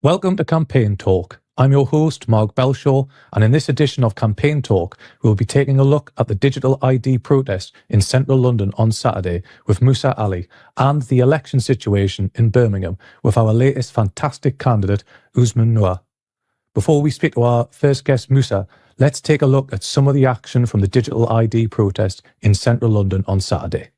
Welcome to Campaign Talk. I'm your host, Mark Belshaw, and in this edition of Campaign Talk, we'll be taking a look at the digital ID protest in central London on Saturday with Musa Ali and the election situation in Birmingham with our latest fantastic candidate, Ousman Noor. Before we speak to our first guest, Musa, let's take a look at some of the action from the digital ID protest in central London on Saturday.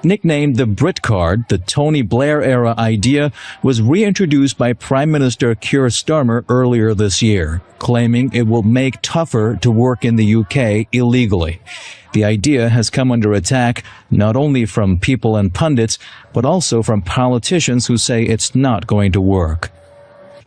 Nicknamed the Brit card, the Tony Blair-era idea was reintroduced by Prime Minister Keir Starmer earlier this year, claiming it will make tougher to work in the UK illegally. The idea has come under attack not only from people and pundits, but also from politicians who say it's not going to work.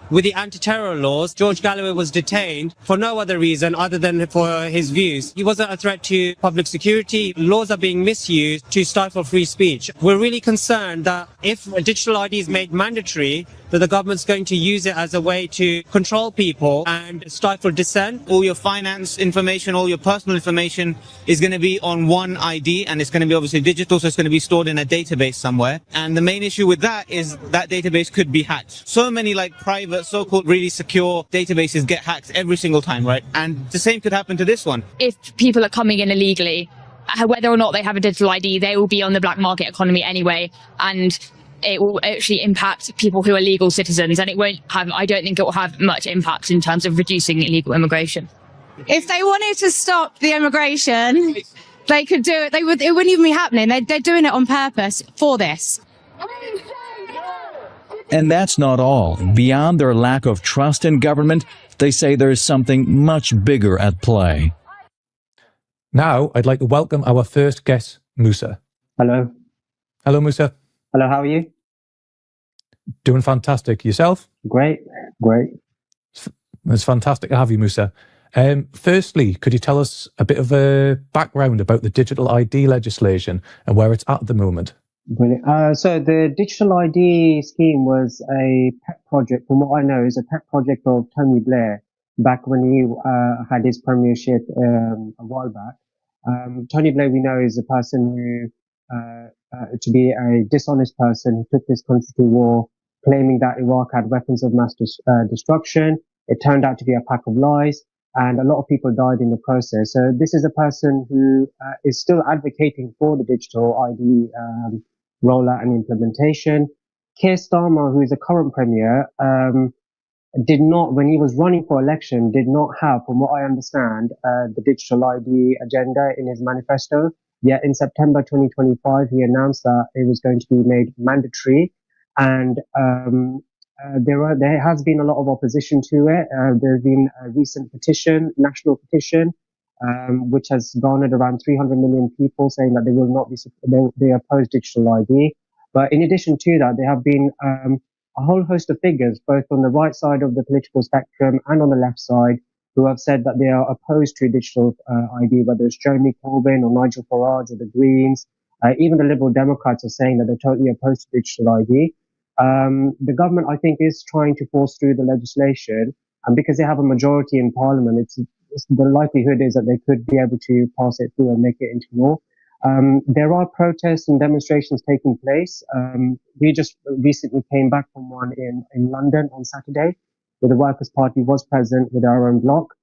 With the anti-terror laws, George Galloway was detained for no other reason other than for his views. He wasn't a threat to public security. Laws are being misused to stifle free speech. We're really concerned that if digital ID is made mandatory, that the government's going to use it as a way to control people and stifle dissent. All your finance information, all your personal information is going to be on one ID, and it's going to be obviously digital, so it's going to be stored in a database somewhere. And the main issue with that is that database could be hacked. So many private, so-called really secure databases get hacked every single time, right? And the same could happen to this one. If people are coming in illegally, whether or not they have a digital ID, they will be on the black market economy anyway, and it will actually impact people who are legal citizens, and I don't think it will have much impact in terms of reducing illegal immigration. If they wanted to stop the immigration, they could do it. It wouldn't even be happening. They're doing it on purpose for this. And that's not all. Beyond their lack of trust in government, they say there's something much bigger at play. Now, I'd like to welcome our first guest, Musa. Hello. Hello, Musa. Hello, how are you? Doing fantastic. Yourself? Great. It's fantastic to have you, Musa. Firstly, could you tell us a bit of a background about the digital ID legislation and where it's at the moment? Brilliant. So the digital ID scheme was a pet project, from what I know, is a pet project of Tony Blair back when he had his premiership a while back. Tony Blair, we know, is a person who, to be a dishonest person who took this country to war, claiming that Iraq had weapons of mass destruction. It turned out to be a pack of lies, and a lot of people died in the process. So this is a person who is still advocating for the digital ID rollout and implementation. Keir Starmer, who is the current premier, did not, when he was running for election, did not have, from what I understand, the digital ID agenda in his manifesto. Yet in September 2025, he announced that it was going to be made mandatory, and there has been a lot of opposition to it. There's been a recent petition, national petition, which has garnered around 300 million people saying that they will not be, they oppose digital ID. But in addition to that, there have been a whole host of figures, both on the right side of the political spectrum and on the left side, who have said that they are opposed to digital ID, whether it's Jeremy Corbyn or Nigel Farage or the Greens. Even the Liberal Democrats are saying that they're totally opposed to digital ID. The government, I think, is trying to force through the legislation, and because they have a majority in Parliament, the likelihood is that they could be able to pass it through and make it into law. There are protests and demonstrations taking place. We just recently came back from one in London on Saturday, where the Workers' Party was present with our own bloc.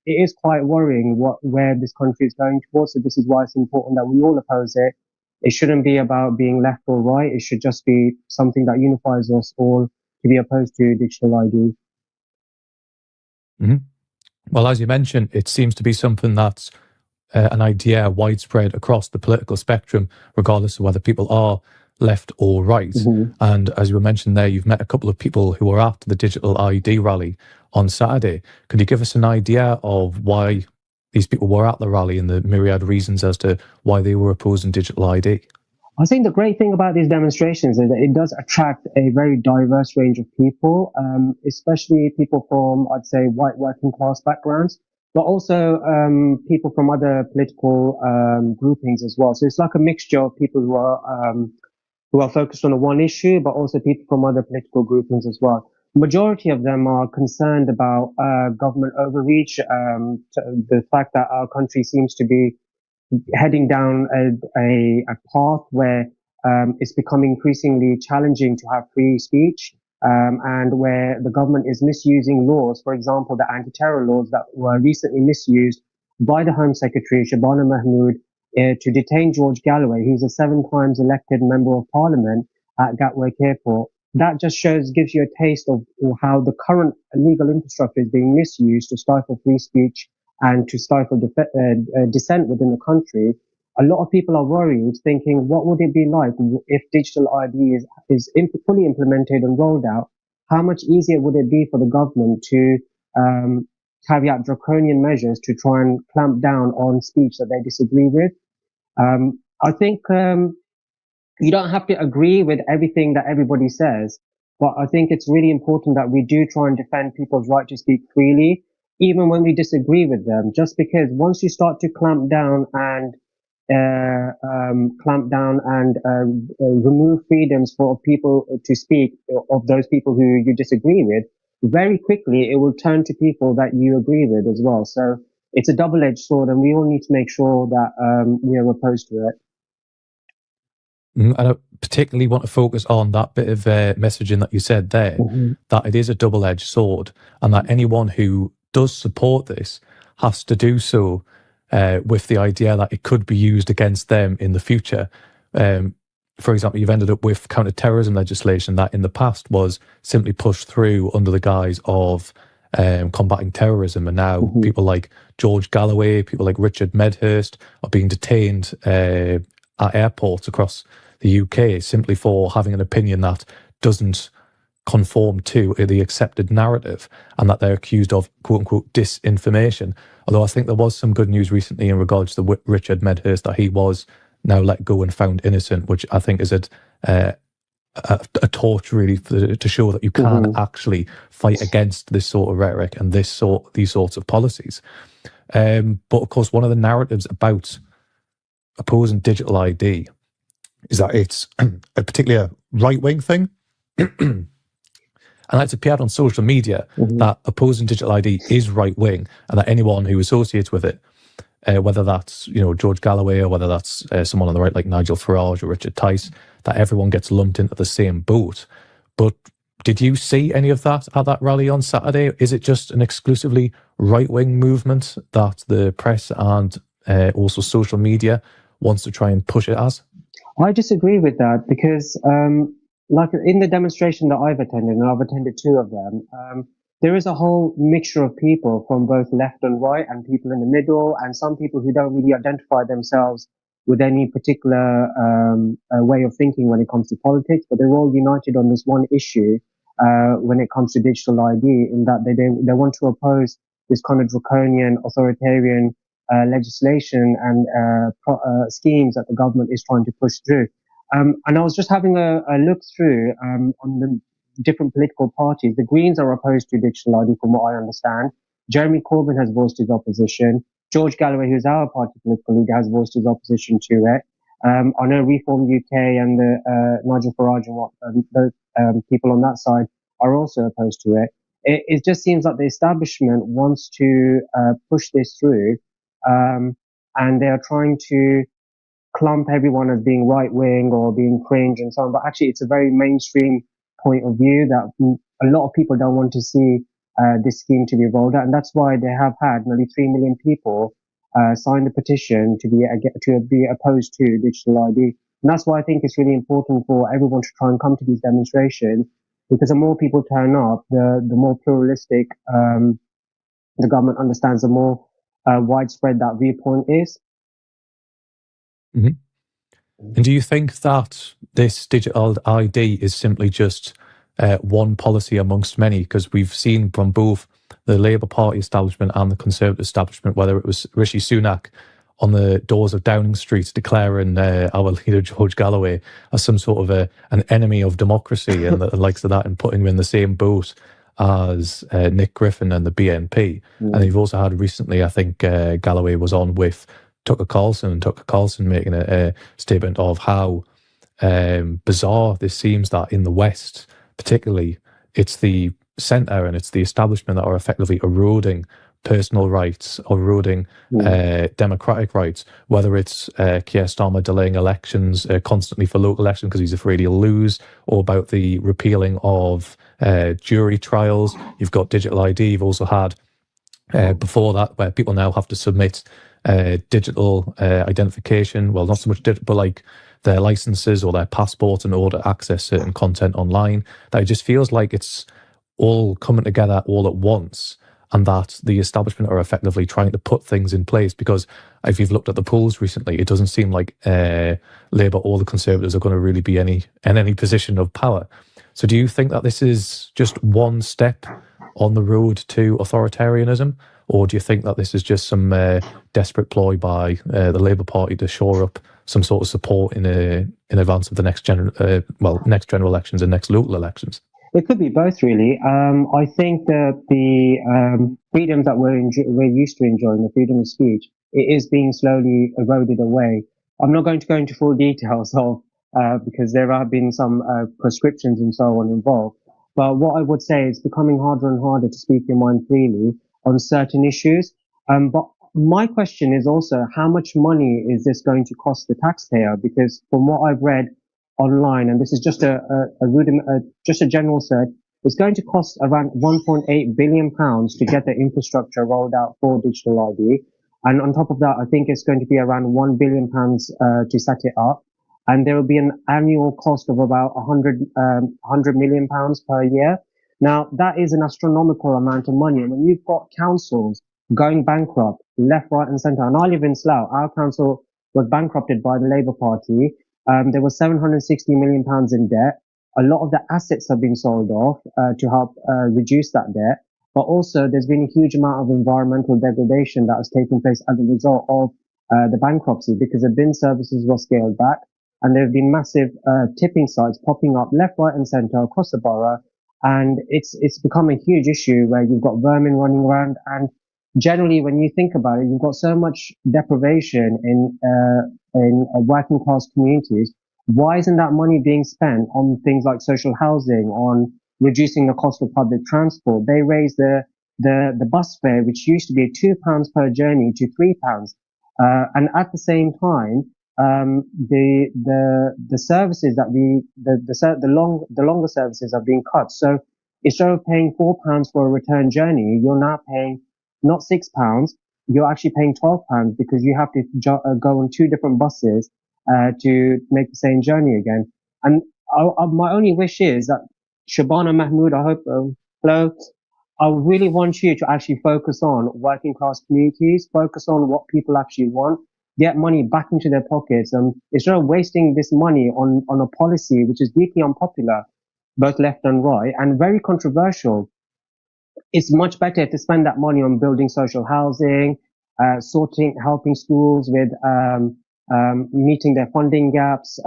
It is quite worrying where this country is going towards. So this is why it's important that we all oppose it. It shouldn't be about being left or right. It should just be something that unifies us all to be opposed to digital ID. Mm-hmm. Well, as you mentioned, it seems to be something that's an idea widespread across the political spectrum, regardless of whether people are left or right. Mm-hmm. And as you were mentioning there, you've met a couple of people who were at the digital ID rally on Saturday. Could you give us an idea of why these people were at the rally and the myriad reasons as to why they were opposing digital ID? I think the great thing about these demonstrations is that it does attract a very diverse range of people, especially people from, I'd say, white working class backgrounds, but also people from other political groupings as well. So it's like a mixture of people who are focused on one issue, but also people from other political groupings as well. Majority of them are concerned about government overreach, the fact that our country seems to be heading down a path where it's becoming increasingly challenging to have free speech, and where the government is misusing laws, for example, the anti-terror laws that were recently misused by the Home Secretary, Shabana Mahmood, to detain George Galloway, who's a 7 times elected member of parliament at Gatwick Airport. That just gives you a taste of how the current legal infrastructure is being misused to stifle free speech and to stifle dissent within the country. A lot of people are worried, thinking, what would it be like if digital ID is fully implemented and rolled out? How much easier would it be for the government to carry out draconian measures to try and clamp down on speech that they disagree with? I think you don't have to agree with everything that everybody says, but I think it's really important that we do try and defend people's right to speak freely, even when we disagree with them, just because once you start to clamp down and remove freedoms for people to speak, of those people who you disagree with, very quickly it will turn to people that you agree with as well. So it's a double-edged sword, and we all need to make sure that we are opposed to it. And I particularly want to focus on that bit of messaging that you said there, that it is a double-edged sword, and that anyone who does support this has to do so with the idea that it could be used against them in the future. For example, you've ended up with counter-terrorism legislation that in the past was simply pushed through under the guise of combating terrorism, and now people like George Galloway, people like Richard Medhurst are being detained at airports across the UK simply for having an opinion that doesn't conform to the accepted narrative, and that they're accused of quote-unquote disinformation. Although I think there was some good news recently in regards to Richard Medhurst, that he was now let go and found innocent, which I think is a torch really to show that you can actually fight against this sort of rhetoric and these sorts of policies. But of course, one of the narratives about opposing digital ID is that it's a particular right-wing thing. And that's appeared on social media that opposing digital ID is right-wing, and that anyone who associates with it, whether that's George Galloway or whether that's someone on the right like Nigel Farage or Richard Tice, that everyone gets lumped into the same boat. But did you see any of that at that rally on Saturday? Is it just an exclusively right-wing movement that the press and also social media wants to try and push it as? I disagree with that, because like in the demonstration that I've attended, and I've attended 2 of them, there is a whole mixture of people from both left and right, and people in the middle, and some people who don't really identify themselves with any particular way of thinking when it comes to politics, but they're all united on this one issue when it comes to digital ID, in that they want to oppose this kind of draconian, authoritarian legislation and schemes that the government is trying to push through. And I was just having a look through on the different political parties. The Greens are opposed to digital ID, from what I understand. Jeremy Corbyn has voiced his opposition. George Galloway, who's our party political leader, has voiced his opposition to it. I know Reform UK and Nigel Farage and those people on that side are also opposed to it. It just seems like the establishment wants to push this through, and they are trying to clump everyone as being right-wing or being cringe and so on. But actually, it's a very mainstream point of view that a lot of people don't want to see this scheme to be rolled out. And that's why they have had nearly 3 million people sign the petition to be opposed to digital ID. And that's why I think it's really important for everyone to try and come to these demonstrations, because the more people turn up, the more pluralistic the government understands, the more widespread that viewpoint is. And do you think that this digital ID is simply just one policy amongst many? Because we've seen from both the Labour Party establishment and the Conservative establishment, whether it was Rishi Sunak on the doors of Downing Street declaring our leader George Galloway as some sort of an enemy of democracy and the likes of that, and putting him in the same boat as Nick Griffin and the BNP. And you've also had recently, I think Galloway was on with Tucker Carlson making a statement of how bizarre this seems that in the West, particularly, it's the centre and it's the establishment that are effectively eroding personal rights or eroding democratic rights, whether it's Keir Starmer delaying elections constantly for local elections because he's afraid he'll lose, or about the repealing of jury trials. You've got digital ID. You've also had before that where people now have to submit digital identification. Well, not so much digital, but like their licenses or their passport in order to access certain content online. That it just feels like it's all coming together all at once, and that the establishment are effectively trying to put things in place. Because if you've looked at the polls recently, it doesn't seem like Labour or the Conservatives are going to really be in any position of power. So do you think that this is just one step on the road to authoritarianism, or do you think that this is just some desperate ploy by the Labour Party to shore up some sort of support in advance of the next general elections and next local elections? It could be both, really. I think that the freedoms that we're used to enjoying, the freedom of speech, it is being slowly eroded away. I'm not going to go into full details of because there have been some prescriptions and so on involved. But what I would say is becoming harder and harder to speak your mind freely on certain issues. But my question is also, how much money is this going to cost the taxpayer? Because from what I've read online, and this is just just a general search, it's going to cost around £1.8 billion to get the infrastructure rolled out for digital ID. And on top of that, I think it's going to be around £1 billion to set it up. And there will be an annual cost of about £100 million per year. Now, that is an astronomical amount of money. And when you've got councils going bankrupt, left, right, and centre, and I live in Slough, our council was bankrupted by the Labour Party. There was £760 million in debt. A lot of the assets have been sold off to help reduce that debt. But also, there's been a huge amount of environmental degradation that has taken place as a result of the bankruptcy, because the bin services were scaled back. And there have been massive tipping sites popping up left, right, and centre across the borough. And it's become a huge issue where you've got vermin running around. And generally, when you think about it, you've got so much deprivation in working class communities. Why isn't that money being spent on things like social housing, on reducing the cost of public transport? They raised the bus fare, which used to be £2 per journey, to £3. And at the same time, the services that the longer services are being cut. So instead of paying £4 for a return journey, you're now paying not £6, you're actually paying £12 because you have to go on two different buses to make the same journey again. And my only wish is that Shabana Mahmood, I hope, hello, I really want you to actually focus on working class communities, focus on what people actually want, get money back into their pockets, instead of wasting this money on a policy which is deeply unpopular, both left and right, and very controversial. It's much better to spend that money on building social housing, helping schools with meeting their funding gaps,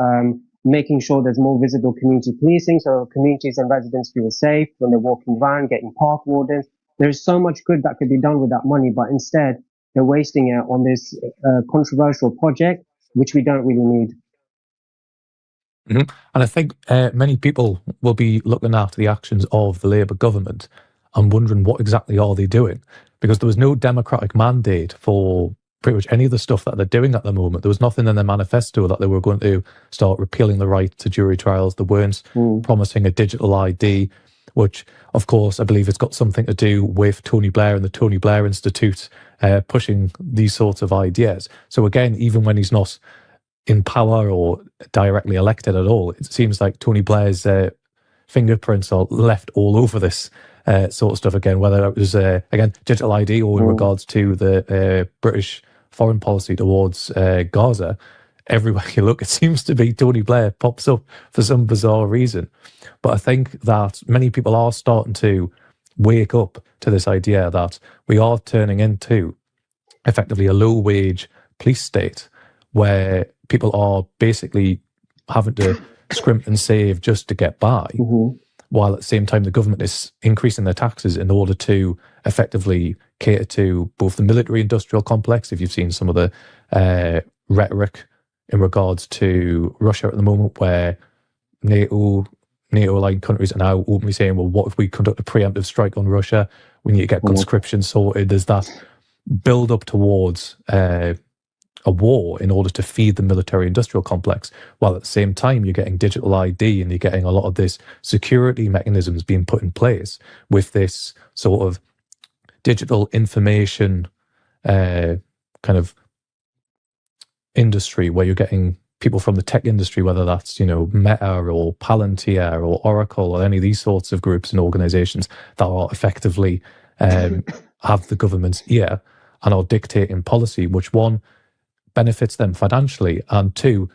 making sure there's more visible community policing so communities and residents feel safe when they're walking around, getting park wardens. There's so much good that could be done with that money, but instead they're wasting it on this controversial project, which we don't really need. Mm-hmm. And I think many people will be looking after the actions of the Labour government and wondering what exactly are they doing, because there was no democratic mandate for pretty much any of the stuff that they're doing at the moment. There was nothing in their manifesto that they were going to start repealing the right to jury trials. They weren't promising a digital ID, which, of course, I believe it's got something to do with Tony Blair and the Tony Blair Institute pushing these sorts of ideas. So again, even when he's not in power or directly elected at all, it seems like Tony Blair's fingerprints are left all over this sort of stuff again, whether it was, again, digital ID or in regards to the British foreign policy towards Gaza. Everywhere you look, it seems to be Tony Blair pops up for some bizarre reason. But I think that many people are starting to wake up to this idea that we are turning into effectively a low-wage police state where people are basically having to scrimp and save just to get by, while at the same time the government is increasing their taxes in order to effectively cater to both the military-industrial complex, if you've seen some of the rhetoric in regards to Russia at the moment, where NATO NATO-aligned countries are now openly saying, well, what if we conduct a preemptive strike on Russia? We need to get conscription sorted. There's that build up towards a war in order to feed the military-industrial complex, while at the same time you're getting digital ID and you're getting a lot of this security mechanisms being put in place with this sort of digital information kind of industry where you're getting people from the tech industry, whether that's, Meta or Palantir or Oracle or any of these sorts of groups and organizations that are effectively have the government's ear and are dictating policy, which one benefits them financially, and two,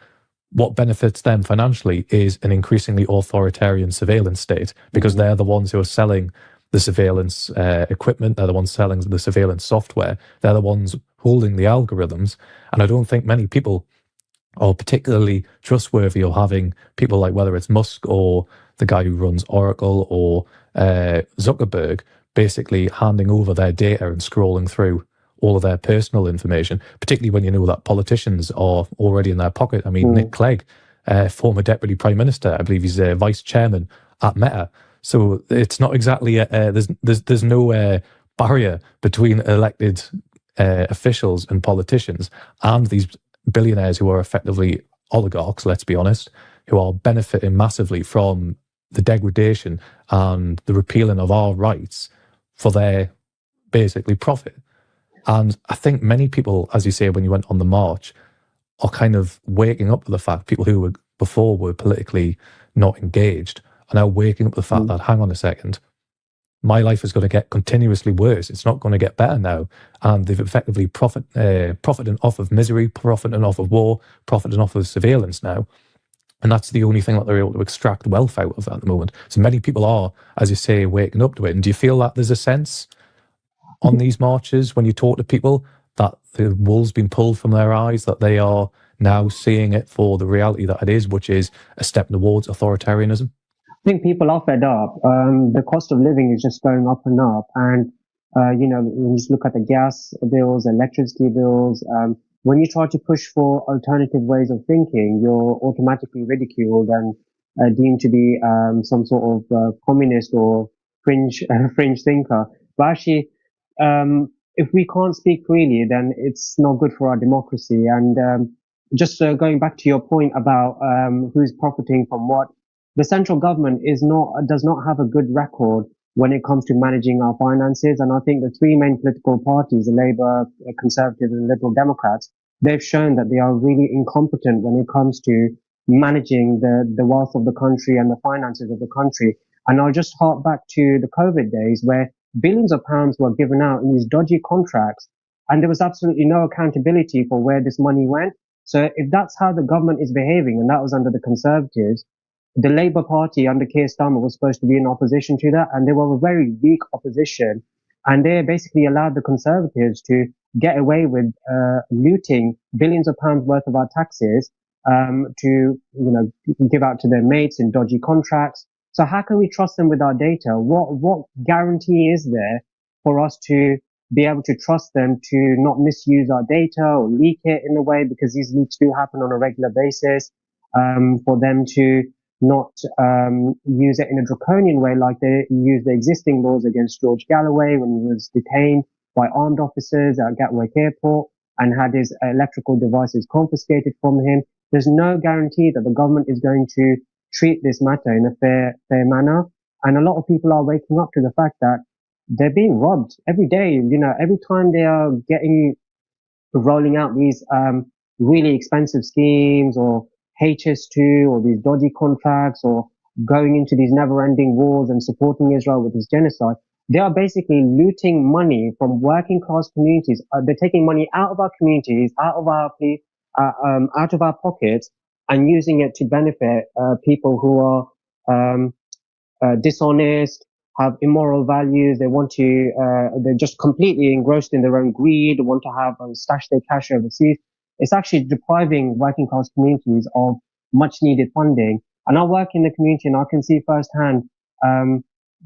what benefits them financially is an increasingly authoritarian surveillance state, because they're the ones who are selling the surveillance equipment, they're the ones selling the surveillance software, they're the ones holding the algorithms. And I don't think many people are particularly trustworthy of having people like, whether it's Musk or the guy who runs Oracle or Zuckerberg, basically handing over their data and scrolling through all of their personal information, particularly when you know that politicians are already in their pocket. I mean, Nick Clegg, former Deputy Prime Minister, I believe he's Vice Chairman at Meta. So it's not exactly, there's no barrier between elected officials and politicians and these billionaires who are effectively oligarchs, let's be honest, who are benefiting massively from the degradation and the repealing of our rights for their basically profit. And I think many people, as you say, when you went on the march, are kind of waking up to the fact, people who were before were politically not engaged are now waking up to the fact that, hang on a second, my life is going to get continuously worse. It's not going to get better now. And they've effectively profiting off of misery, profiting off of war, profiting off of surveillance now. And that's the only thing that they're able to extract wealth out of at the moment. So many people are, as you say, waking up to it. And do you feel that there's a sense on these marches, when you talk to people, that the wool's been pulled from their eyes, that they are now seeing it for the reality that it is, which is a step towards authoritarianism? I think people are fed up. The cost of living is just going up and up. And, you just look at the gas bills, electricity bills. When you try to push for alternative ways of thinking, you're automatically ridiculed and deemed to be some sort of communist or fringe thinker. But actually, if we can't speak freely, then it's not good for our democracy. And just going back to your point about who's profiting from what, the central government does not have a good record when it comes to managing our finances. And I think the three main political parties, the Labour, Conservative and Liberal Democrats, they've shown that they are really incompetent when it comes to managing the wealth of the country and the finances of the country. And I'll just hark back to the COVID days where billions of pounds were given out in these dodgy contracts, and there was absolutely no accountability for where this money went. So if that's how the government is behaving, and that was under the Conservatives, the Labour Party under Keir Starmer was supposed to be in opposition to that, and they were a very weak opposition, and they basically allowed the Conservatives to get away with looting billions of pounds worth of our taxes to give out to their mates in dodgy contracts. So how can we trust them with our data? What guarantee is there for us to be able to trust them to not misuse our data or leak it in a way, because these leaks do happen on a regular basis, for them to not use it in a draconian way like they used the existing laws against George Galloway when he was detained by armed officers at Gatwick Airport and had his electrical devices confiscated from him. There's no guarantee that the government is going to treat this matter in a fair manner. And a lot of people are waking up to the fact that they're being robbed every day. Every time they are rolling out these really expensive schemes or HS2 or these dodgy contracts or going into these never-ending wars and supporting Israel with this genocide, they are basically looting money from working class communities. They're taking money out of our communities, out of our pockets, and using it to benefit people who are dishonest, have immoral values. They're just completely engrossed in their own greed, want to have stash their cash overseas. It's actually depriving working class communities of much needed funding. And I work in the community and I can see firsthand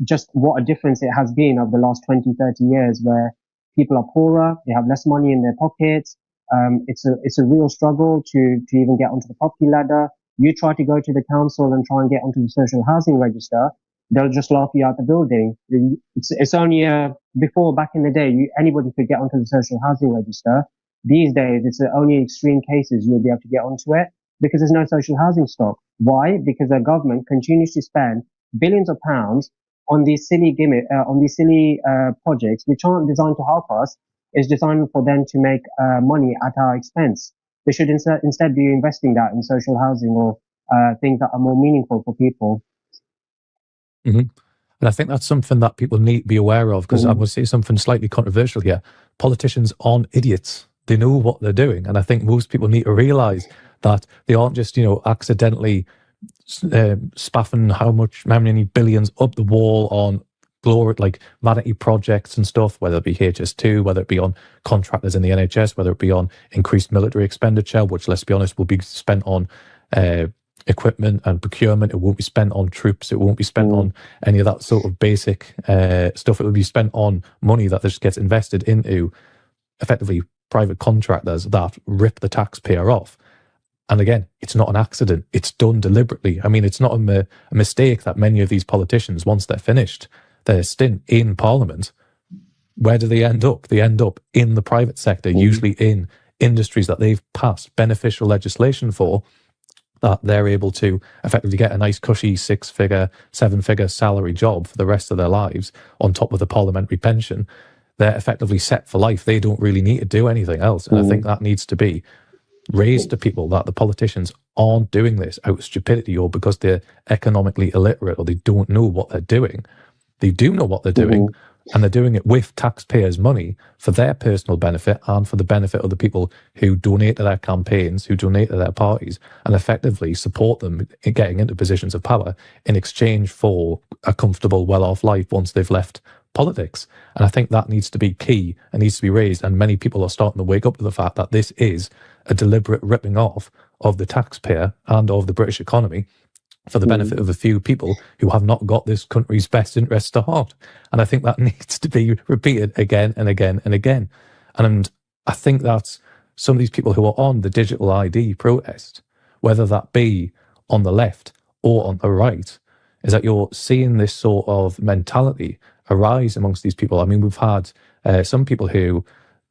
just what a difference it has been over the last 20, 30 years, where people are poorer, they have less money in their pockets. It's a real struggle to even get onto the property ladder. You try to go to the council and try and get onto the social housing register, they'll just laugh you out the building. It's only before, back in the day, anybody could get onto the social housing register. These days, it's only extreme cases you'll be able to get onto it because there's no social housing stock. Why? Because the government continues to spend billions of pounds on these silly projects which aren't designed to help us. It's designed for them to make money at our expense. They should instead be investing that in social housing or things that are more meaningful for people. Mm-hmm. And I think that's something that people need to be aware of, because I will say something slightly controversial here. Politicians aren't idiots. They know what they're doing. And I think most people need to realise that they aren't just, accidentally spaffing how many billions up the wall on glory, like vanity projects and stuff, whether it be HS2, whether it be on contractors in the NHS, whether it be on increased military expenditure, which, let's be honest, will be spent on equipment and procurement. It won't be spent on troops. It won't be spent on any of that sort of basic stuff. It will be spent on money that just gets invested into effectively private contractors that rip the taxpayer off. And again, it's not an accident. It's done deliberately. I mean, it's not a mistake that many of these politicians, once they're finished their stint in Parliament, where do they end up? They end up in the private sector, usually in industries that they've passed beneficial legislation for, that they're able to effectively get a nice cushy 6-figure, 7-figure salary job for the rest of their lives on top of the parliamentary pension. They're effectively set for life. They don't really need to do anything else. And I think that needs to be raised to people, that the politicians aren't doing this out of stupidity or because they're economically illiterate or they don't know what they're doing. They do know what they're doing, and they're doing it with taxpayers' money for their personal benefit and for the benefit of the people who donate to their campaigns, who donate to their parties, and effectively support them in getting into positions of power in exchange for a comfortable, well-off life once they've left politics. And I think that needs to be key and needs to be raised. And many people are starting to wake up to the fact that this is a deliberate ripping off of the taxpayer and of the British economy for the benefit of a few people who have not got this country's best interests at heart. And I think that needs to be repeated again and again and again. And I think that some of these people who are on the digital ID protest, whether that be on the left or on the right, is that you're seeing this sort of mentality arise amongst these people. I mean, we've had some people who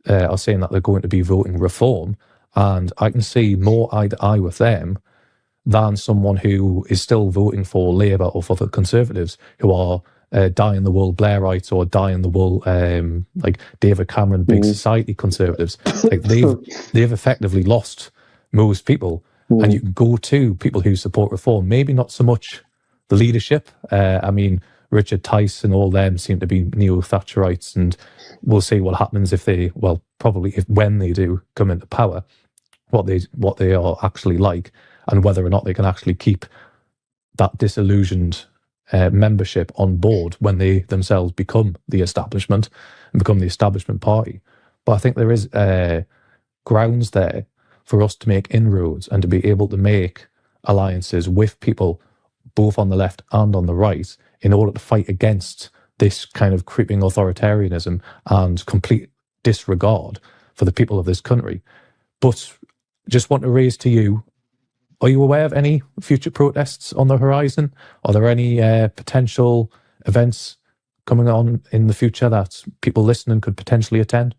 are saying that they're going to be voting reform, and I can see more eye to eye with them than someone who is still voting for Labour or for the Conservatives, who are die-in-the-wool Blairites or die-in-the-wool like David Cameron big society Conservatives. Like they've effectively lost most people. And you can go to people who support reform, maybe not so much the leadership. I mean, Richard Tice and all them seem to be neo-Thatcherites, and we'll see what happens if they, well, probably when they do come into power, what they are actually like, and whether or not they can actually keep that disillusioned membership on board when they themselves become the establishment and become the establishment party. But I think there is grounds there for us to make inroads and to be able to make alliances with people both on the left and on the right in order to fight against this kind of creeping authoritarianism and complete disregard for the people of this country. But just want to raise to you, are you aware of any future protests on the horizon? Are there any potential events coming on in the future that people listening could potentially attend?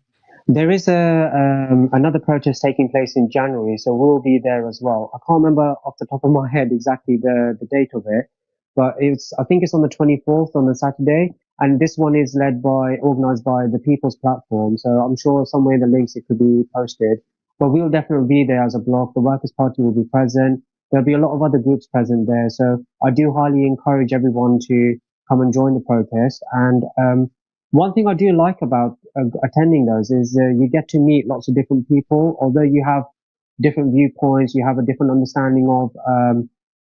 There is another protest taking place in January, so we'll be there as well. I can't remember off the top of my head exactly the date of it, but I think it's on the 24th, on the Saturday, and this one is organised by the People's Platform, so I'm sure somewhere in the links it could be posted. But we'll definitely be there as a bloc. The Workers' Party will be present. There'll be a lot of other groups present there, so I do highly encourage everyone to come and join the protest. And one thing I do like about attending those is you get to meet lots of different people. Although you have different viewpoints, you have a different understanding of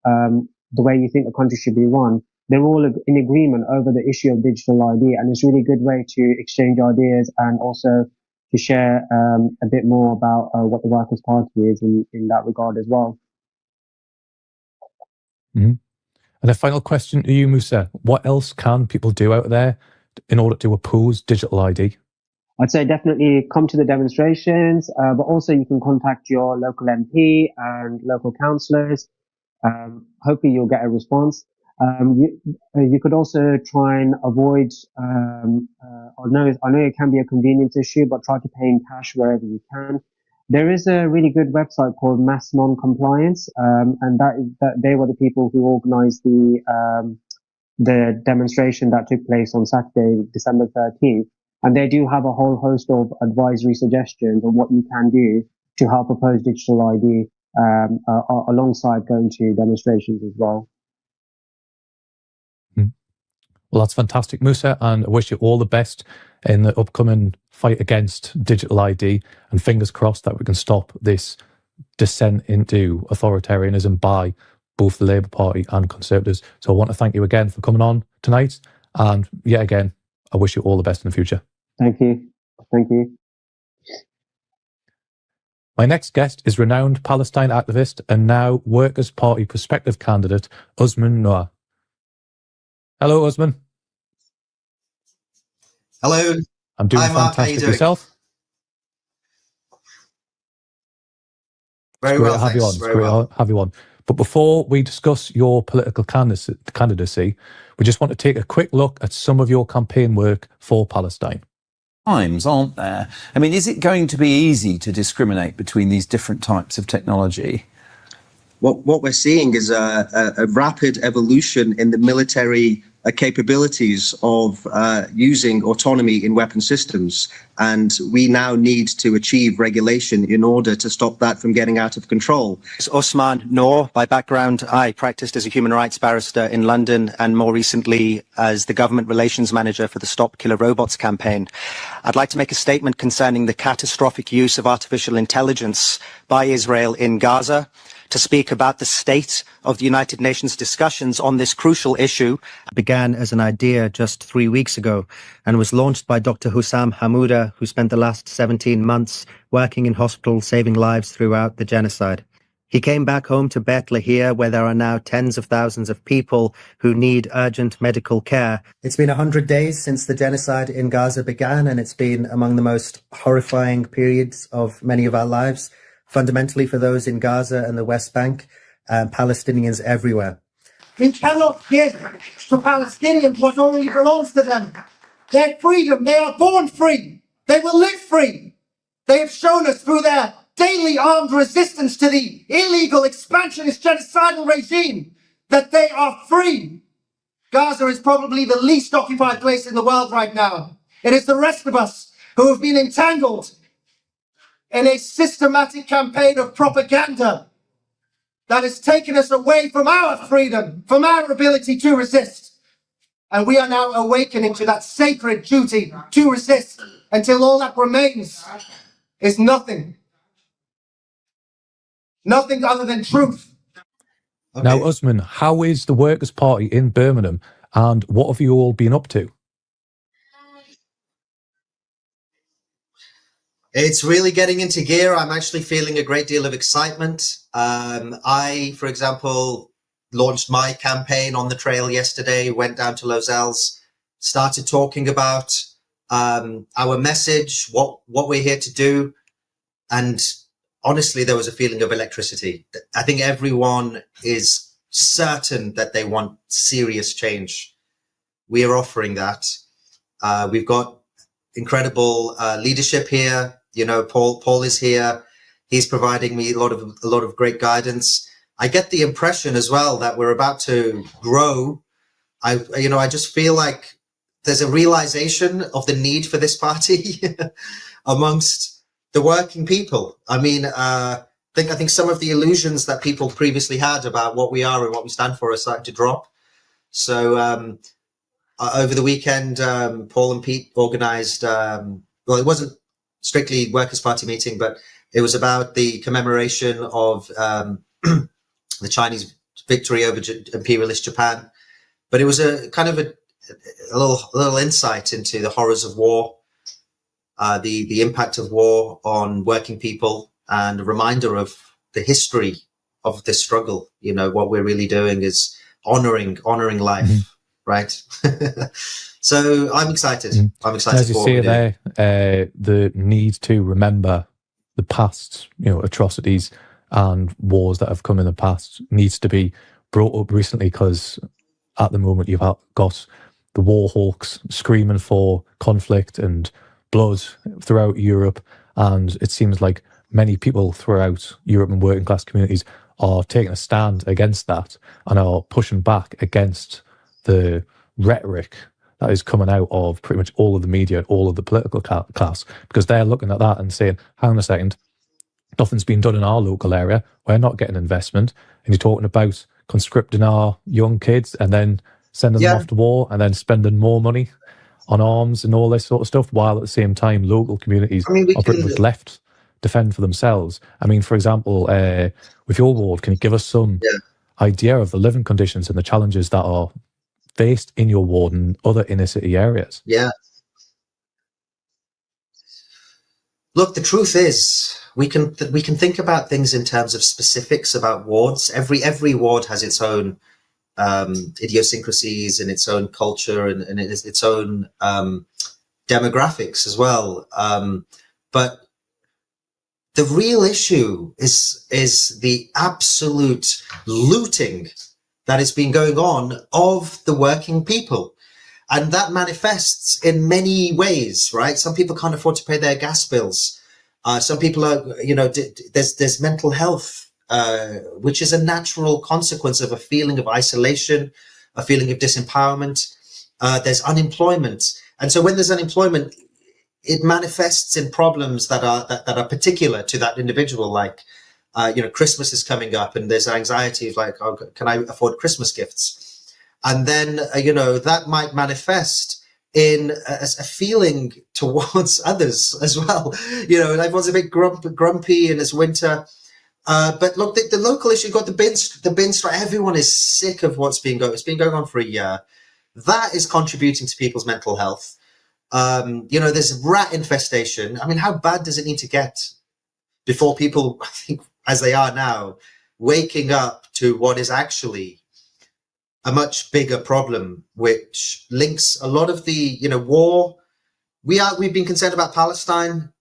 the way you think the country should be run. They're all in agreement over the issue of digital ID, and it's a really good way to exchange ideas and also to share a bit more about what the Workers' Party is in that regard as well. Mm-hmm. And a final question to you, Musa. What else can people do out there in order to oppose digital ID? I'd say definitely come to the demonstrations, but also you can contact your local MP and local councillors. Hopefully you'll get a response. You could also try and avoid, I know it can be a convenience issue, but try to pay in cash wherever you can. There is a really good website called Mass Non-Compliance, and that they were the people who organized the demonstration that took place on Saturday, December 13th. And they do have a whole host of advisory suggestions on what you can do to help oppose digital ID, alongside going to demonstrations as well. Well, that's fantastic, Musa, and I wish you all the best in the upcoming fight against digital ID, and fingers crossed that we can stop this descent into authoritarianism by both the Labour Party and Conservatives. So I want to thank you again for coming on tonight, and yet again, I wish you all the best in the future. Thank you. Thank you. My next guest is renowned Palestine activist and now Workers' Party prospective candidate, Ousman Noor. Hello, Ousman. Hello. I'm doing Hi, Mark. How you fantastic. doing? Yourself? Very Great well, to have you on. thanks. It's Very great well. to have you on. But before we discuss your political candidacy, we just want to take a quick look at some of your campaign work for Palestine. Times, aren't there? I mean, is it going to be easy to discriminate between these different types of technology? What we're seeing is a rapid evolution in the military capabilities of using autonomy in weapon systems. And we now need to achieve regulation in order to stop that from getting out of control. Ousman Noor. By background, I practiced as a human rights barrister in London and more recently as the government relations manager for the Stop Killer Robots campaign. I'd like to make a statement concerning the catastrophic use of artificial intelligence by Israel in Gaza, to speak about the state of the United Nations discussions on this crucial issue. It began as an idea just 3 weeks ago and was launched by Dr. Hussam Hamouda, who spent the last 17 months working in hospitals saving lives throughout the genocide. He came back home to Beit Lahia, where there are now tens of thousands of people who need urgent medical care. It's been 100 days since the genocide in Gaza began, and it's been among the most horrifying periods of many of our lives. Fundamentally for those in Gaza and the West Bank, Palestinians everywhere. We cannot give to Palestinians what only belongs to them. Their freedom, they are born free. They will live free. They have shown us through their daily armed resistance to the illegal expansionist genocidal regime that they are free. Gaza is probably the least occupied place in the world right now. It is the rest of us who have been entangled in a systematic campaign of propaganda that has taken us away from our freedom, from our ability to resist. And we are now awakening to that sacred duty to resist until all that remains is nothing. Nothing other than truth. Okay. Now, Ousman, how is the Workers' Party in Birmingham, and what have you all been up to? It's really getting into gear. I'm actually feeling a great deal of excitement. I, for example, launched my campaign on the trail yesterday, went down to Lozells, started talking about our message, what we're here to do. And honestly, there was a feeling of electricity. I think everyone is certain that they want serious change. We are offering that. We've got incredible leadership here. You know, Paul is here. He's providing me a lot of great guidance. I get the impression as well that we're about to grow. I just feel like there's a realization of the need for this party amongst the working people. I mean, I think some of the illusions that people previously had about what we are and what we stand for are starting to drop. So over the weekend, Paul and Pete organized, well, it wasn't strictly Workers' Party meeting, but it was about the commemoration of the Chinese victory over imperialist Japan. But it was a kind of a little insight into the horrors of war, the impact of war on working people, and a reminder of the history of this struggle. You know, what we're really doing is honoring life, right? So I'm excited. I'm excited. As you say there, the need to remember the past, atrocities and wars that have come in the past needs to be brought up recently, because at the moment you've got the war hawks screaming for conflict and blood throughout Europe, and it seems like many people throughout Europe and working class communities are taking a stand against that and are pushing back against the rhetoric that is coming out of pretty much all of the media and all of the political class, because they're looking at that and saying, hang on a second, nothing's been done in our local area, we're not getting investment, and you're talking about conscripting our young kids and then sending them off to war and then spending more money on arms and all this sort of stuff, while at the same time local communities are pretty much left to fend for themselves. I mean, for example, with your ward, can you give us some idea of the living conditions and the challenges that are faced in your ward and other inner city areas? Yeah. Look, the truth is, we can think about things in terms of specifics about wards. Every ward has its own idiosyncrasies and its own culture and its own demographics as well. But the real issue is the absolute looting that has been going on of the working people. And that manifests in many ways, right? Some people can't afford to pay their gas bills. Some people are, there's mental health, which is a natural consequence of a feeling of isolation, a feeling of disempowerment. There's unemployment. And so when there's unemployment, it manifests in problems that are particular to that individual, like, Christmas is coming up and there's anxiety of like, oh, can I afford Christmas gifts? And then, that might manifest in a feeling towards others as well. Everyone's a bit grumpy and it's winter. But look, the local issue, you've got the bin strike. Everyone is sick of what's been going. It's been going on for a year. That is contributing to people's mental health. There's rat infestation. I mean, how bad does it need to get before people, I think, as they are now, waking up to what is actually a much bigger problem, which links a lot of the, war. We've been concerned about Palestine,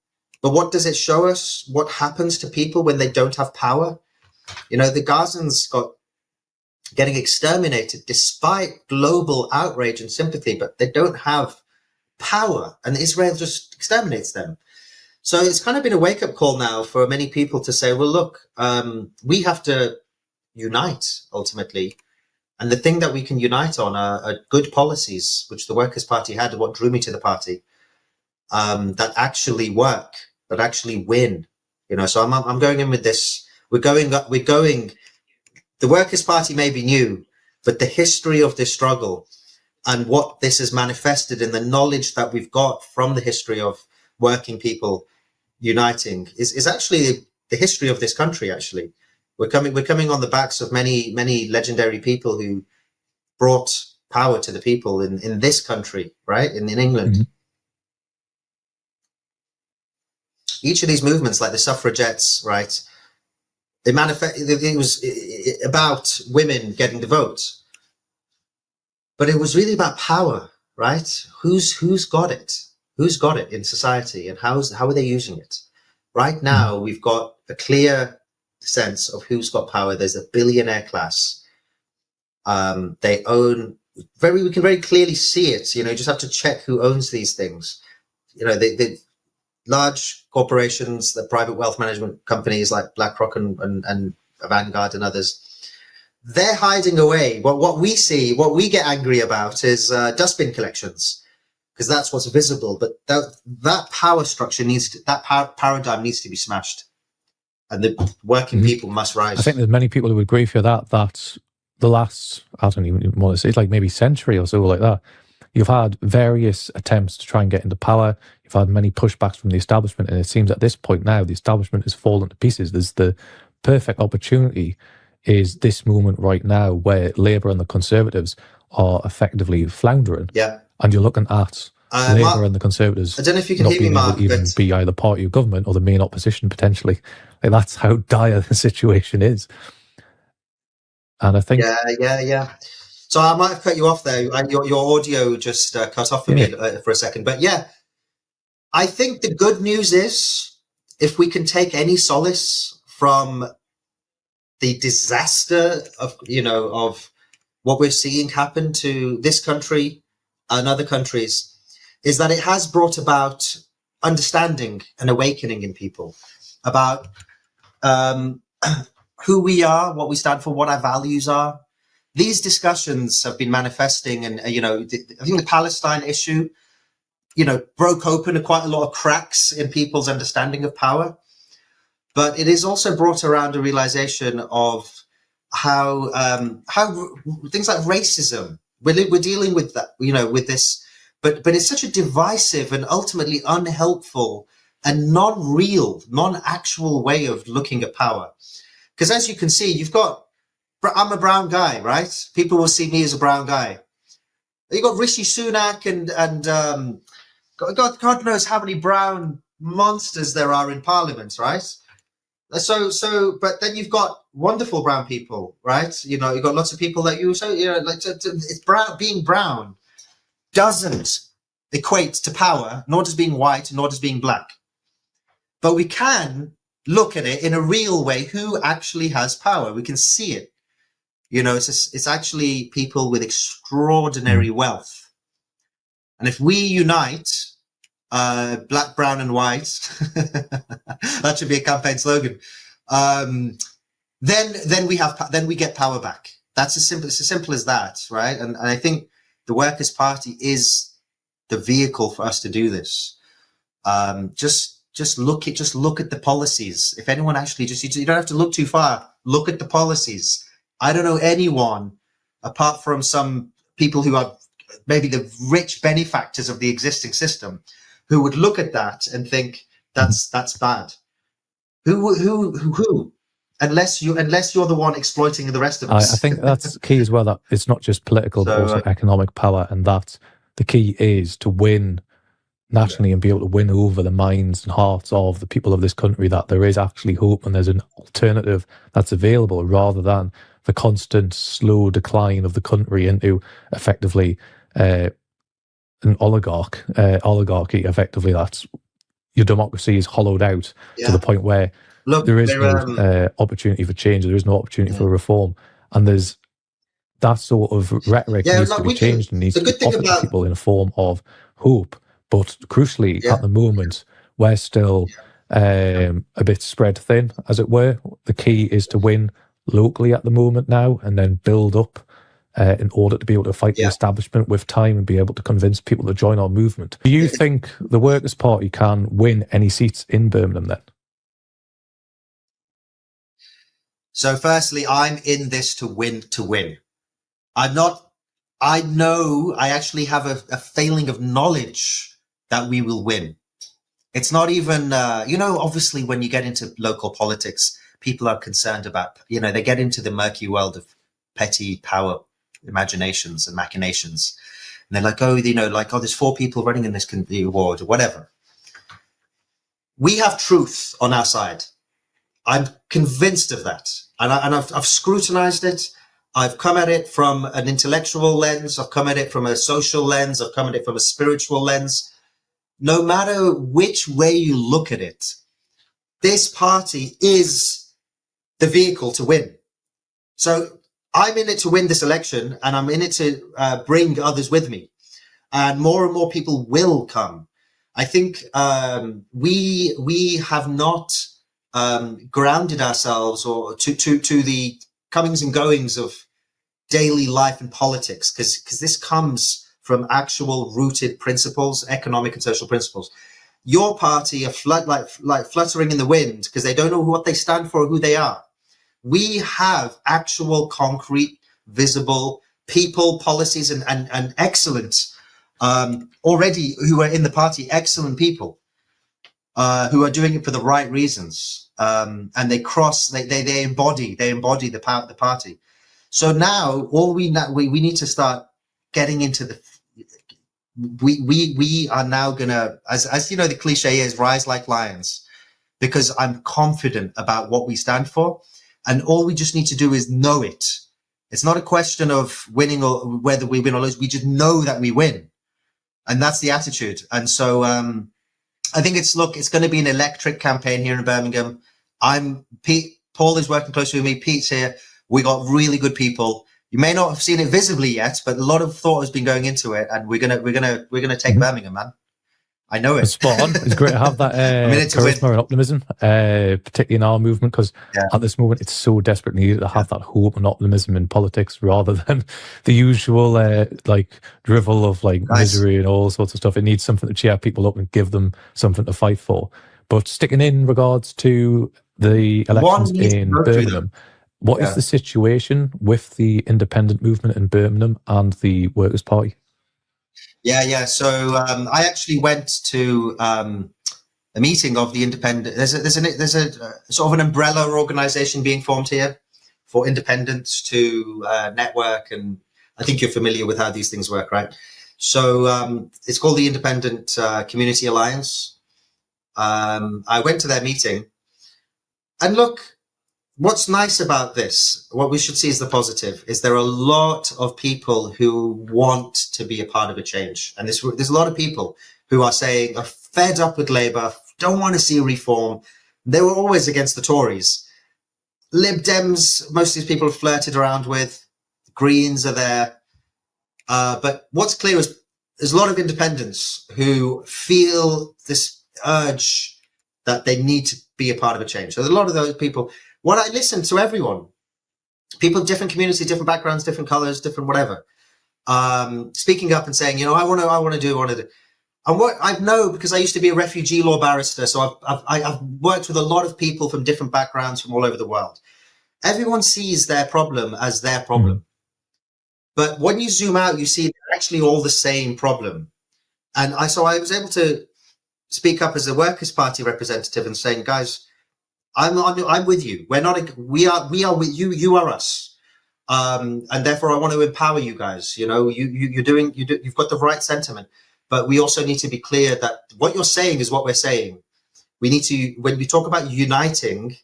but what does it show us? What happens to people when they don't have power? The Gazans getting exterminated despite global outrage and sympathy, but they don't have power, and Israel just exterminates them. So it's kind of been a wake-up call now for many people to say, well, look, we have to unite ultimately. And the thing that we can unite on are good policies, which the Workers' Party had, and what drew me to the party, that actually work, that actually win. So I'm going in with this. We're going. The Workers' Party may be new, but the history of this struggle and what this has manifested in the knowledge that we've got from the history of working people uniting is actually the history of this country. Actually, we're coming on the backs of many legendary people who brought power to the people in this country, right? In England. Mm-hmm. Each of these movements, like the suffragettes, right? It was about women getting the vote, but it was really about power, right? Who's got it? Who's got it in society, and how are they using it? Right now, we've got a clear sense of who's got power. There's a billionaire class. They own we can very clearly see it. You just have to check who owns these things. They large corporations, the private wealth management companies like BlackRock and Vanguard and others. They're hiding away. What we see, what we get angry about is dustbin collections, because that's what's visible. But that power structure paradigm needs to be smashed, and the working people must rise. I think there's many people who would agree with you that the last, I don't even want to say, it's like maybe century or so like that, you've had various attempts to try and get into power. You've had many pushbacks from the establishment, and it seems at this point now the establishment has fallen to pieces. There's the perfect opportunity is this moment right now where Labour and the Conservatives are effectively floundering. Yeah. And you're looking at Labour and the Conservatives I don't know if you can not hear me, being Mark, able to even but be either party of government or the main opposition potentially. Like, that's how dire the situation is. And I think... Yeah. So I might have cut you off there. Your audio just cut off for a second. But yeah, I think the good news is, if we can take any solace from the disaster of, of what we're seeing happen to this country and other countries is that it has brought about understanding and awakening in people about who we are, what we stand for, what our values are. These discussions have been manifesting, and I think the Palestine issue, broke open quite a lot of cracks in people's understanding of power. But it is also brought around a realization of how things like racism, we're dealing with that, with this, but it's such a divisive and ultimately unhelpful and non-real, non-actual way of looking at power. Because as you can see, I'm a brown guy, right? People will see me as a brown guy. You got Rishi Sunak and God knows how many brown monsters there are in Parliament, right? But then you've got wonderful brown people, right? You've got lots of people that it's brown. Being brown doesn't equate to power, nor does being white, nor does being black. But we can look at it in a real way. Who actually has power? We can see it. It's actually people with extraordinary wealth. And if we unite, black, brown, and white, that should be a campaign slogan. Then we get power back. It's as simple as that, right? And I think the Workers' Party is the vehicle for us to do this. Just look at the policies. If anyone actually you don't have to look too far. Look at the policies. I don't know anyone apart from some people who are maybe the rich benefactors of the existing system who would look at that and think that's bad. Who? Unless you're the one exploiting the rest of us. I think that's key as well, that it's not just political, but also economic power, and that the key is to win nationally and be able to win over the minds and hearts of the people of this country, that there is actually hope and there's an alternative that's available, rather than the constant slow decline of the country into effectively an oligarchy. Effectively, that's your democracy is hollowed out to the point where there is no opportunity for change, there is no opportunity for reform, and there's that sort of rhetoric needs to be changed and needs to be offered to people in a form of hope. But crucially, at the moment, we're still a bit spread thin, as it were. The key is to win locally at the moment now, and then build up in order to be able to fight the establishment with time and be able to convince people to join our movement. Do you think the Workers' Party can win any seats in Birmingham then? So firstly, I'm in this to win. I'm not, I know I actually have a feeling of knowledge that we will win. It's not even, obviously when you get into local politics, people are concerned about, they get into the murky world of petty power imaginations and machinations. And they're like, there's 4 people running in this ward or whatever. We have truth on our side. I'm convinced of that. And I've scrutinized it. I've come at it from an intellectual lens. I've come at it from a social lens. I've come at it from a spiritual lens. No matter which way you look at it, this party is the vehicle to win. So I'm in it to win this election, and I'm in it to bring others with me. And more people will come. I think we have not grounded ourselves or to the comings and goings of daily life and politics, because this comes from actual rooted principles, economic and social principles. Your party are like fluttering in the wind because they don't know what they stand for or who they are. We have actual, concrete, visible people, policies, and excellent already who are in the party, excellent people who are doing it for the right reasons. And they embody the party. So now all we need to start getting into the. We are now gonna, as you know, the cliche is rise like lions, because I'm confident about what we stand for, and all we just need to do is know it. It's not a question of winning or whether we win or lose. We just know that we win, and that's the attitude. And so I think it's going to be an electric campaign here in Birmingham. Paul is working closely with me. Pete's here. We got really good people. You may not have seen it visibly yet, but a lot of thought has been going into it, and we're gonna take Birmingham, man. I know it. It's spot on. It's great to have that charisma and optimism, particularly in our movement, because at this moment it's so desperately needed to have that hope and optimism in politics rather than the usual like drivel of like misery and all sorts of stuff. It needs something to cheer people up and give them something to fight for. But sticking in regards to the elections in Birmingham, what is the situation with the independent movement in Birmingham and the Workers' Party? Yeah. So I actually went to a meeting of the independent. There's a sort of an umbrella organisation being formed here for independents to network, and I think you're familiar with how these things work, right? So it's called the Independent Community Alliance. I went to their meeting, and look. What's nice about this, what we should see as the positive, is there are a lot of people who want to be a part of a change. And there's a lot of people who are saying, are fed up with Labour, don't want to see reform. They were always against the Tories. Lib Dems, most of these people have flirted around with. Greens are there. But what's clear is there's a lot of independents who feel this urge that they need to be a part of a change. So there's a lot of those people. When I listen to everyone, people of different communities, different backgrounds, different colors, different whatever, speaking up and saying, I want to do. And what I know, because I used to be a refugee law barrister, so I've worked with a lot of people from different backgrounds from all over the world. Everyone sees their problem as their problem. But when you zoom out, you see they're actually all the same problem. And so I was able to speak up as a Workers' Party representative and saying, guys, I'm with you. We are with you. You are us. And therefore I want to empower you guys. You've got the right sentiment, but we also need to be clear that what you're saying is what we're saying. We need to, when we talk about uniting,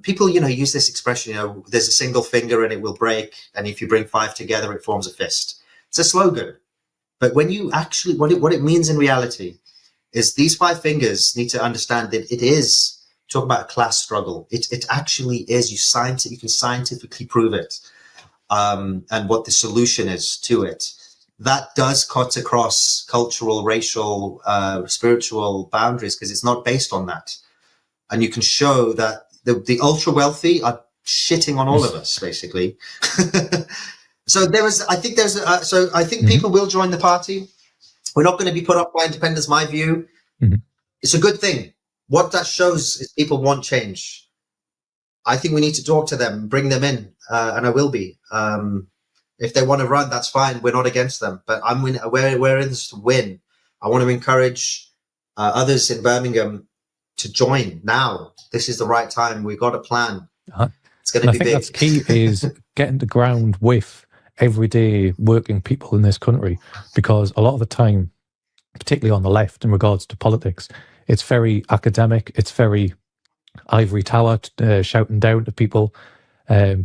people, use this expression, there's a single finger and it will break. And if you bring five together, it forms a fist. It's a slogan. But when you actually, what it means in reality is these five fingers need to understand that it is, talk about a class struggle. It actually is. You can scientifically prove it, and what the solution is to it. That does cut across cultural, racial, spiritual boundaries because it's not based on that. And you can show that the ultra wealthy are shitting on all of us, basically. So I think people will join the party. We're not going to be put up by independents. My view, it's a good thing. What that shows is people want change. I think we need to talk to them, bring them in, and I will be. If they want to run, that's fine. We're not against them, but we're in this to win. I want to encourage others in Birmingham to join now. This is the right time. We've got a plan. It's going to be big. I think that's key is getting to ground with everyday working people in this country, because a lot of the time, particularly on the left in regards to politics, it's very academic. It's very ivory tower, shouting down to people.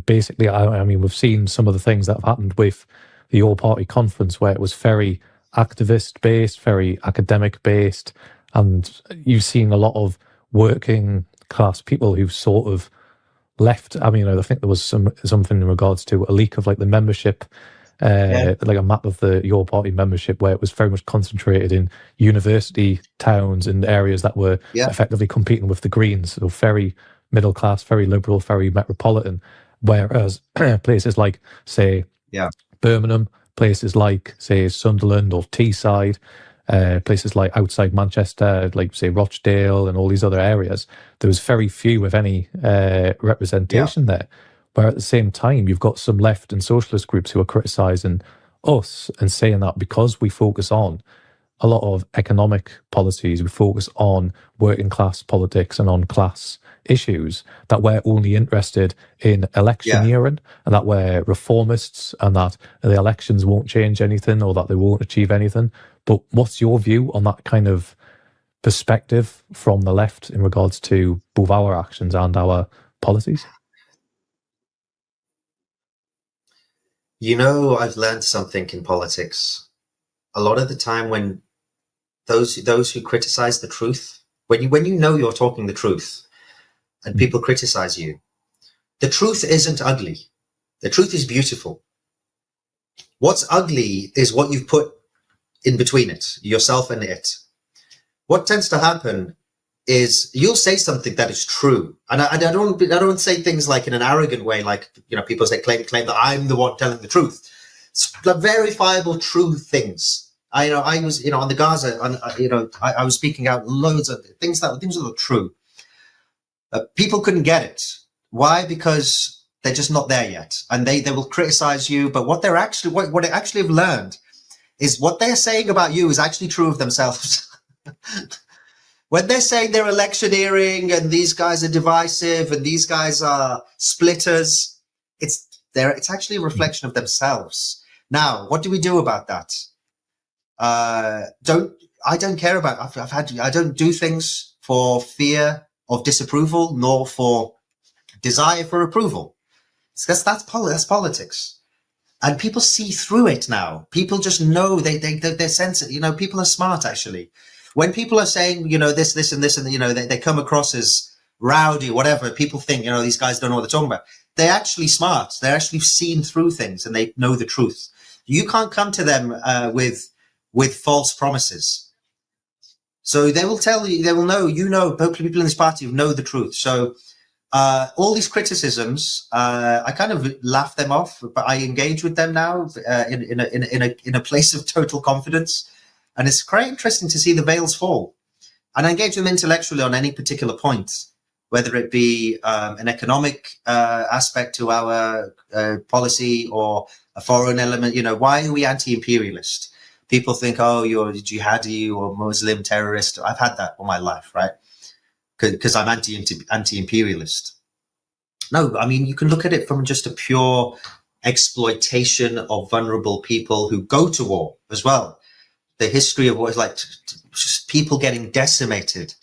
Basically, I mean, we've seen some of the things that have happened with the all-party conference where it was very activist-based, very academic-based, and you've seen a lot of working-class people who've sort of left. I mean, I think there was something in regards to a leak of like the membership, like a map of your party membership, where it was very much concentrated in university towns and areas that were effectively competing with the Greens, so very middle class, very liberal, very metropolitan. Whereas places like, say, Birmingham, places like, say, Sunderland or Teesside, places like outside Manchester, like, say, Rochdale and all these other areas, there was very few, if any, representation there. Where at the same time, you've got some left and socialist groups who are criticising us and saying that because we focus on a lot of economic policies, we focus on working class politics and on class issues, that we're only interested in electioneering and that we're reformists and that the elections won't change anything or that they won't achieve anything. But what's your view on that kind of perspective from the left in regards to both our actions and our policies? I've learned something in politics. A lot of the time when those who criticize the truth, when you know you're talking the truth, and people criticize you. The truth isn't ugly. The truth is beautiful. What's ugly is what you've put in between it, yourself and it. What tends to happen is you'll say something that is true, and I don't say things like in an arrogant way, like people say claim that I'm the one telling the truth. It's verifiable, true things. I was on the Gaza, I was speaking out loads of things that were true. People couldn't get it. Why? Because they're just not there yet, and they will criticize you. But what they actually have learned is what they're saying about you is actually true of themselves. When they're saying they're electioneering and these guys are divisive and these guys are splitters, it's actually a reflection of themselves. Now, what do we do about that? I don't care about. I don't do things for fear of disapproval nor for desire for approval. That's politics, and people see through it now. People just know they're sensitive. People are smart actually. When people are saying this and this and they come across as rowdy or whatever, people think these guys don't know what they're talking about. They're actually smart. They're actually seen through things and they know the truth. You can't come to them with false promises. So they will tell you, they will know, both people in this party know the truth. So all these criticisms, I kind of laugh them off, but I engage with them now in a place of total confidence. And it's quite interesting to see the veils fall. And I engage them intellectually on any particular point, whether it be an economic aspect to our policy or a foreign element. Why are we anti-imperialist? People think, oh, you're a jihadi or Muslim terrorist. I've had that all my life, right? Because I'm anti-imperialist. No, I mean, you can look at it from just a pure exploitation of vulnerable people who go to war as well. The history of what is like just people getting decimated,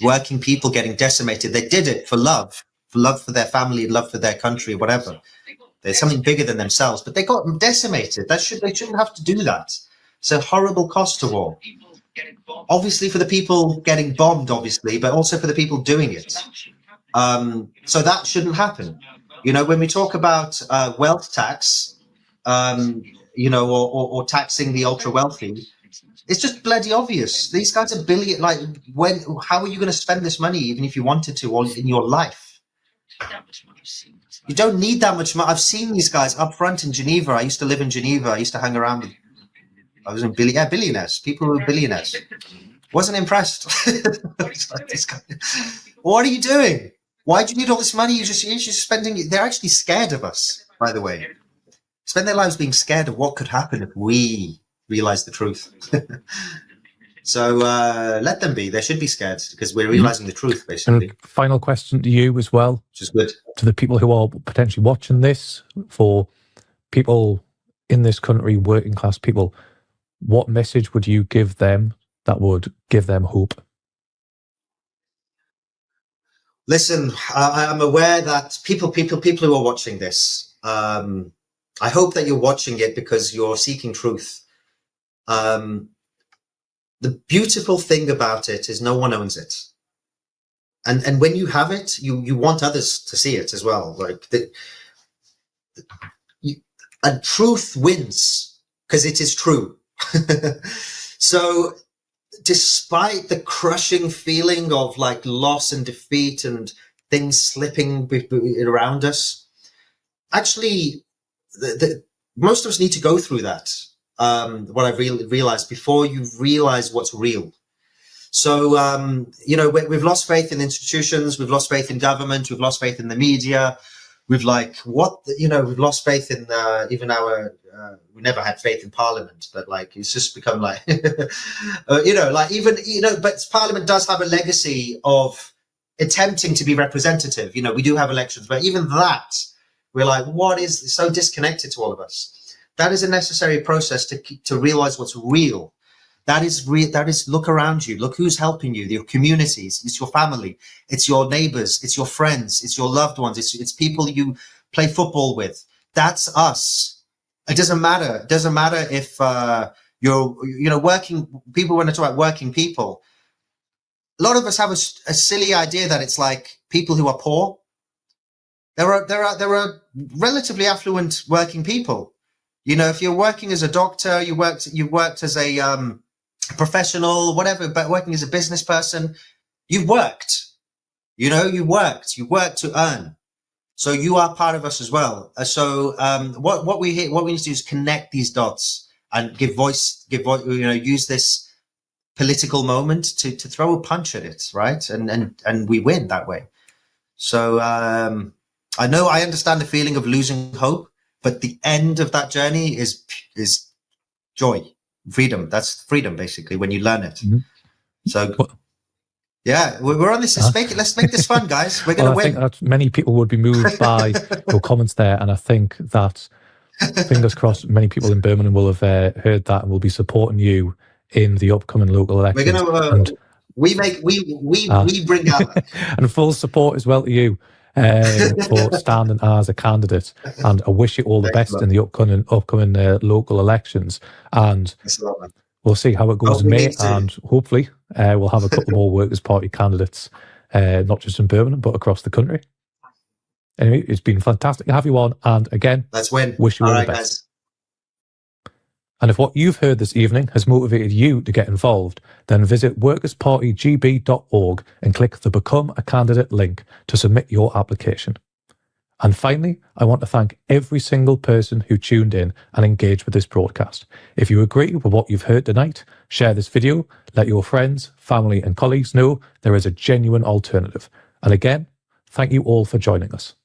working people getting decimated. They did it for love for their family, love for their country, whatever. There's something bigger than themselves, but they got decimated. They shouldn't have to do that. It's a horrible cost to war. Obviously for the people getting bombed, obviously, but also for the people doing it. So that shouldn't happen. When we talk about wealth tax, or taxing the ultra wealthy, it's just bloody obvious. These guys are billion. Like, how are you going to spend this money, even if you wanted to, or in your life? You don't need that much money. I've seen these guys up front in Geneva. I used to live in Geneva. I used to hang around with. I was in billionaires. People who were billionaires. Wasn't impressed. What are you doing? Why do you need all this money? You're just spending it. They're actually scared of us, by the way. Spend their lives being scared of what could happen if we realize the truth. So let them be. They should be scared because we're realizing the truth, basically. And final question to you as well. Which is good. To the people who are potentially watching this, for people in this country, working class people, what message would you give them that would give them hope? Listen, I'm aware that people who are watching this, I hope that you're watching it because you're seeking truth. The beautiful thing about it is no one owns it. And when you have it, you want others to see it as well. And truth wins because it is true. So despite the crushing feeling of like loss and defeat and things slipping around us, actually, most of us need to go through that. What I've realized before you realize what's real. So, we've lost faith in institutions. We've lost faith in government. We've lost faith in the media. We've we've lost faith in even our, we never had faith in Parliament, but it's just become but Parliament does have a legacy of attempting to be representative. We do have elections, but even that, we're like, what is so disconnected to all of us? That is a necessary process to realize what's real. That is look around you. Look who's helping you. Your communities. It's your family. It's your neighbors. It's your friends. It's your loved ones. It's people you play football with. That's us. It doesn't matter. It doesn't matter if you're working people. When I talk about working people, a lot of us have a silly idea that it's like people who are poor. There are relatively affluent working people. You know, if you're working as a doctor, you worked as a professional, whatever, but working as a business person, you've worked. You know, you worked to earn. So you are part of us as well. So what we need to do is connect these dots and give voice. You know, use this political moment to throw a punch at it, right? And we win that way. So I understand the feeling of losing hope, but the end of that journey is joy, freedom. That's freedom, basically, when you learn it. Mm-hmm. So. Yeah, we're on this. Let's make this fun, guys. We're going to win. I think that many people would be moved by your comments there, and I think that, fingers crossed, many people in Birmingham will have heard that and will be supporting you in the upcoming local elections. We're going to we bring out and full support as well to you for standing as a candidate. And I wish you all the best in the upcoming local elections. And we'll see how it goes in May, and hopefully we'll have a couple more Workers' Party candidates, not just in Birmingham, but across the country. Anyway, it's been fantastic to have you on, and again, let's win. Wish you all the best. Guys. And if what you've heard this evening has motivated you to get involved, then visit workerspartygb.org and click the Become a Candidate link to submit your application. And finally, I want to thank every single person who tuned in and engaged with this broadcast. If you agree with what you've heard tonight, share this video, let your friends, family and colleagues know there is a genuine alternative. And again, thank you all for joining us.